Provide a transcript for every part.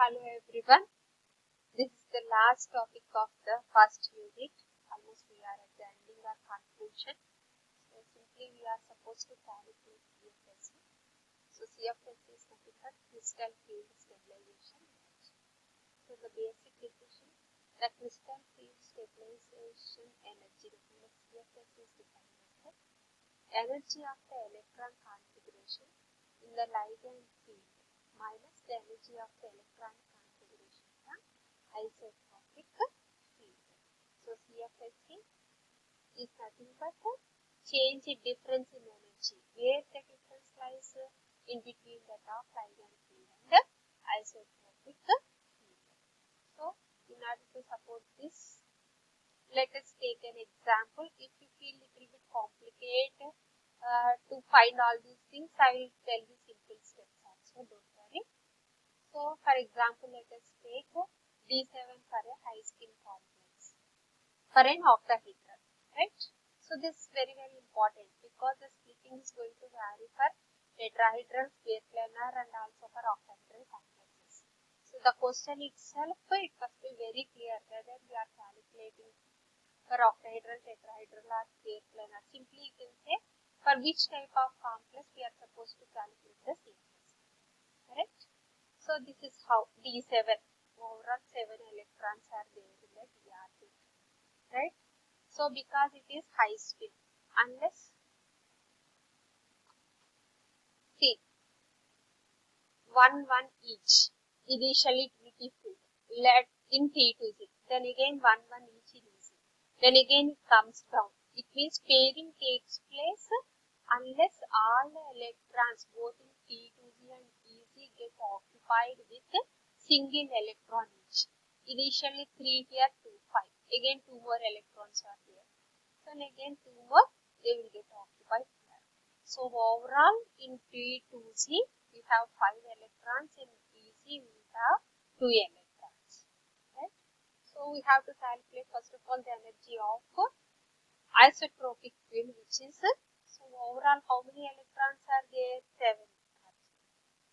Hello everyone. This is the last topic of the first unit. Almost we are at the ending or conclusion. So simply we are supposed to calculate C.F.S.E. So C.F.S.E is nothing but crystal field stabilization energy. So the basic definition, the crystal field stabilization energy, C.F.S.E is defined as the energy of the electron configuration in the ligand field minus the energy of the electronic configuration in the isotropic field. So C.F.S.E is nothing but a change in difference in energy, where the difference lies in between that of ligand field and the isotropic field. So in order to support this, let us take an example. If you feel little bit complicated to find all these things, I will tell you simple steps also, don't worry. So for example, let us take D7 for a high spin complex for an octahedron, right? So this is very important because the splitting is going to vary for tetrahedron, square planar and also for octahedral complexes. So the question itself, it must be very clear whether we are calculating for octahedral, tetrahedral or square planar. Simply you can say for which type of complex we are supposed to calculate the C.F.S.E. Correct? So this is how D7, overall 7 electrons are there in the d orbit, right? So because it is high spin, unless, see, 1 each, initially it will be filled, let in T to Z, then again 1 each in Z, then again it comes down. It means pairing takes place unless all the electrons both in T to Z and EZ get occupied with a single electron each. Initially 3 here, 2, 5. Again 2 more electrons are there. Then again 2 more, they will get occupied here. So overall in T to Z we have 5 electrons, in EZ we have 2 electrons. Right? So we have to calculate first of all the energy of isotropic field, which is, so overall how many electrons are there? 7 electrons.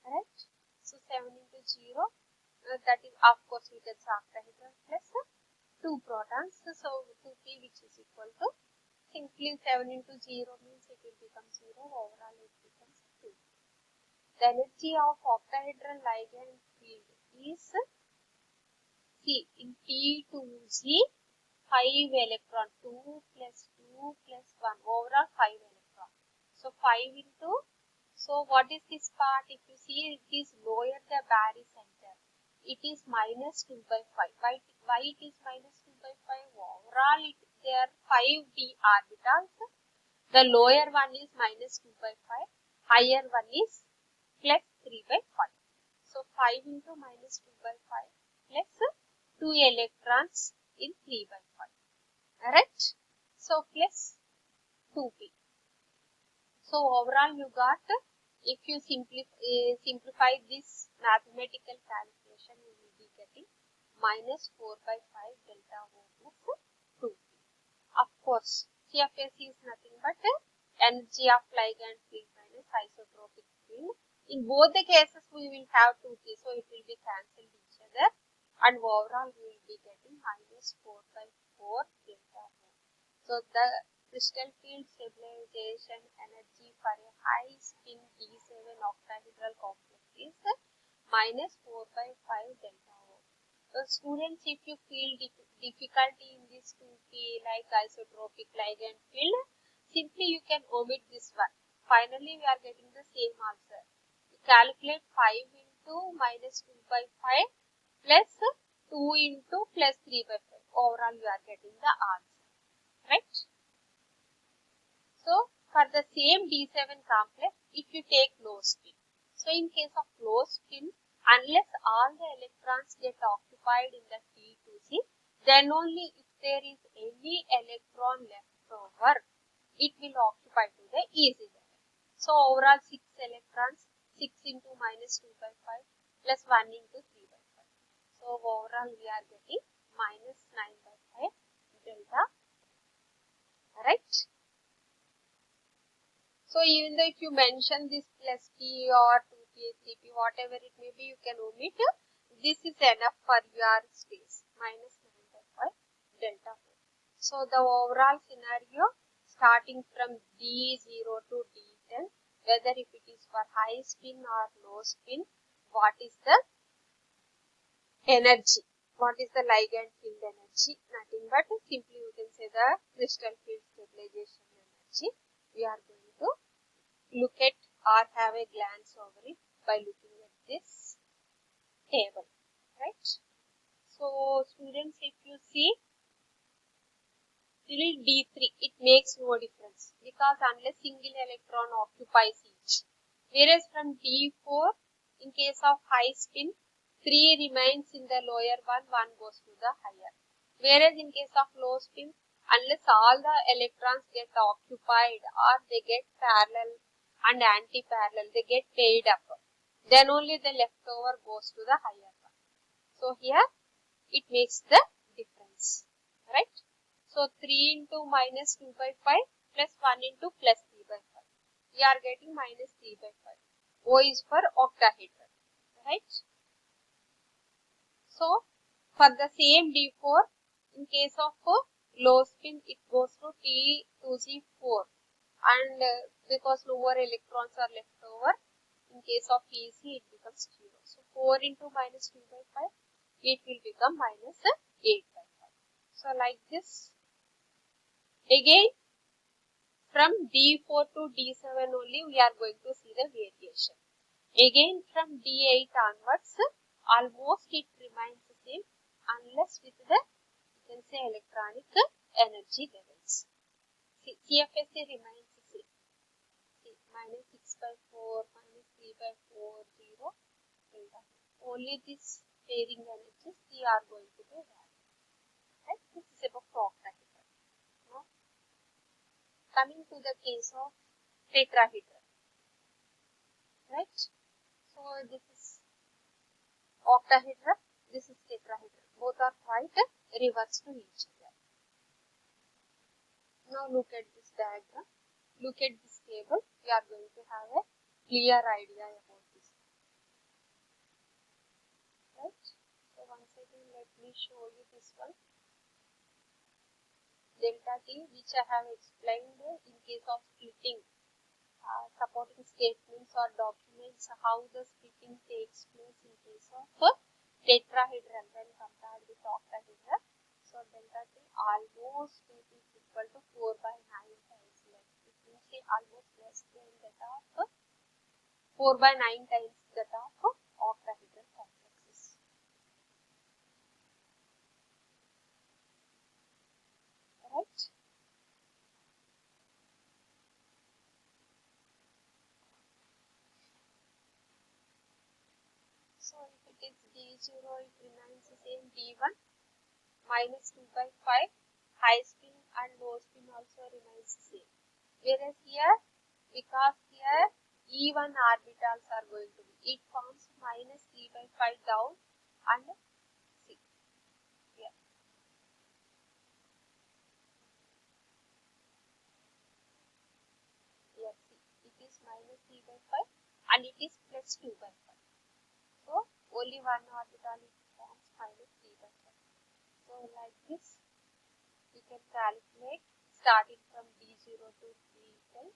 Correct? So 7 into 0, that is of course we get octahedron plus 2 protons. So 2p, which is equal to, simply 7 into 0 means it will become 0, overall it becomes 2. The energy of octahedral ligand field is, see, in T to Z, 5 electron, 2 plus 2 plus 1, overall 5 electron. So 5 into, so what is this part? If you see, it is lower the Barry center. It is minus 2 by 5. Why it is minus 2 by 5? Overall, there are 5 d orbitals. The lower one is minus 2 by 5. Higher one is plus 3 by 5. So 5 into minus 2 by 5 plus 2 electrons in 3 by 5. Correct? So plus 2p. So overall you got, if you simplify this mathematical calculation, you will be getting minus 4 by 5 delta O plus 2p. Of course, C.F.S.E is nothing but energy of ligand field minus isotropic field. In both the cases, we will have 2p, so it will be cancelled each other, and overall we will be getting minus 4 by 4 delta O. So the crystal field stabilization energy for a high spin D7 octahedral complex is minus 4 by 5 delta O. So students, if you feel difficulty in this 2p like isotropic ligand field, simply you can omit this one. Finally, we are getting the same answer. You calculate 5 into minus 2 by 5 plus 2 into plus 3 by 5. Overall, you are getting the answer. Right? So, for the same D7 complex, if you take low spin. So, in case of low spin, unless all the electrons get occupied in the T to Z, then only if there is any electron left over, it will occupy to the EZ level. So, overall 6 electrons, 6 into minus 2 by 5 plus 1 into 3 by 5. So, overall we are getting minus 9 by 5 delta. Right? So, even though if you mention this plus p or 2p, 3p, whatever it may be, you can omit. this is enough for your space, minus 9.5 delta 4. So the overall scenario starting from D0 to D10, whether if it is for high spin or low spin, what is the energy? What is the ligand field energy? Nothing but simply you can say the crystal field stabilization energy. We are going to look at or have a glance over it by looking at this table, right? So students, if you see till D3, it makes no difference because unless single electron occupies each. Whereas from D4, in case of high spin, 3 remains in the lower one goes to the higher. Whereas in case of low spin, unless all the electrons get occupied or they get parallel and anti-parallel, they get paired up, then only the leftover goes to the higher one. So here it makes the difference, right? So 3 into minus 2 by 5 plus 1 into plus 3 by 5. We are getting minus 3 by 5. O is for octahedral, right? So for the same D4, in case of low spin, it goes to T2Z4, and because no more electrons are left over, in case of EC, it becomes 0. So 4 into minus 2 by 5, it will become minus 8 by 5. So like this. Again, from D4 to D7 only, we are going to see the variation. Again, from D8 onwards, almost it remains the same unless with the, you can say, electronic energy levels. See, C.F.S.E remains the same. See, minus 6 by 4, minus 3 by 4, 0, delta. Only this pairing energies, we are going to be there. Right? This is about octahedral. Now, coming to the case of tetrahedral, right? So this is octahedral, this is tetrahedral. Both are quite reverse to each other. Now look at this diagram. Look at this table. We are going to have a clear idea about this. Right? So once again, let me show you this one. Delta T, which I have explained in case of splitting. Supporting statements or documents how the splitting takes place in case of tetrahedral when compared with octahedral. So delta T almost it is equal to 4 by 9 times less. It means almost less than that of 4 by 9 times that of octahedral complexes. Right? So if it is D0, it remains the same D1 minus 2 by 5. High spin and low spin also remains the same. Whereas here, because here E1 orbitals are going to be, it forms minus 3 by 5 down and 6 here. Here see, it is minus 3 by 5 and it is plus 2 by 5. So only one orbital it forms minus 3 by 5. So like this, we can calculate starting from D0 to D10,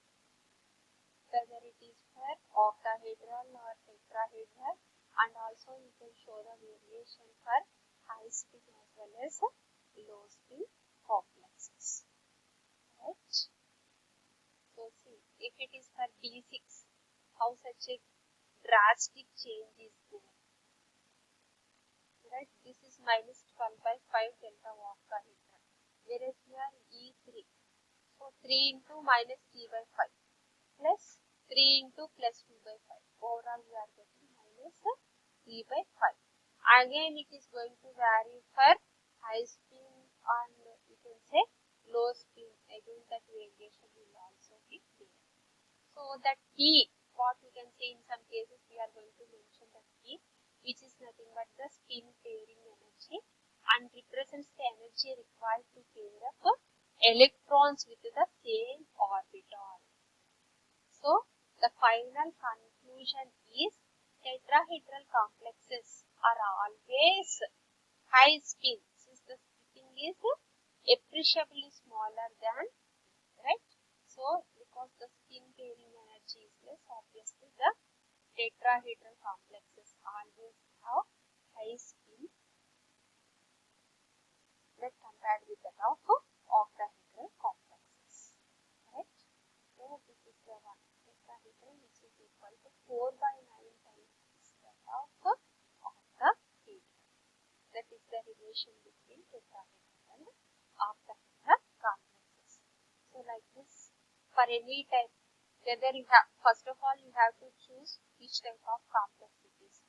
whether it is for octahedral or tetrahedral, and also you can show the variation for high spin as well as low spin complexes. Right? So see, if it is for D6, how such a drastic change is there. Right? This is minus 12 by 5 delta octahedral. Whereas here E3, so 3 into minus 3 by 5 plus 3 into plus 2 by 5. Overall we are getting minus 3 by 5. Again it is going to vary for high spin and you can say low spin. Again that variation will also be there. So that T, what we can say in some cases we are going to mention that T, which is nothing but the spin pairing energy and represents the energy required to pair up electrons with the same orbital. So the final conclusion is tetrahedral complexes are always high spin, since the splitting is appreciably smaller than, right? So, because the spin pairing energy is less, obviously the tetrahedral complexes always have high spin when compared with that of octahedral complexes, right? So, this is the one tetrahedral which is equal to 4 by 9 times that of octahedral. That is the relation between tetrahedral and octahedral complexes. So, like this, for any type, whether you have, first of all, you have to choose which type of complex it is,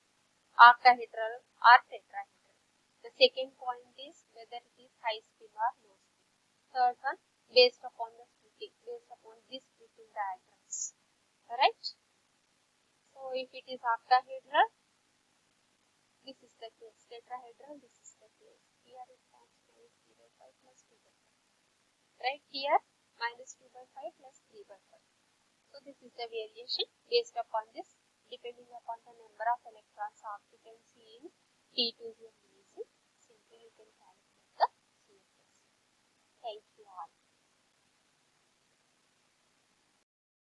octahedral or tetrahedral. The second point is whether it is high spin or low spin. Third one, based upon the splitting, based upon this splitting diagrams. Right? So, if it is octahedral, this is the case. Tetrahedral, this is the case. Here it forms minus 3 by 5 plus 2 by 5. Right here, minus 2 by 5 plus 3 by 5. So, this is the variation based upon this, depending upon the number of electrons occupancy in T2 and Vc. Simply you can calculate the C.F.S.E. Thank you all.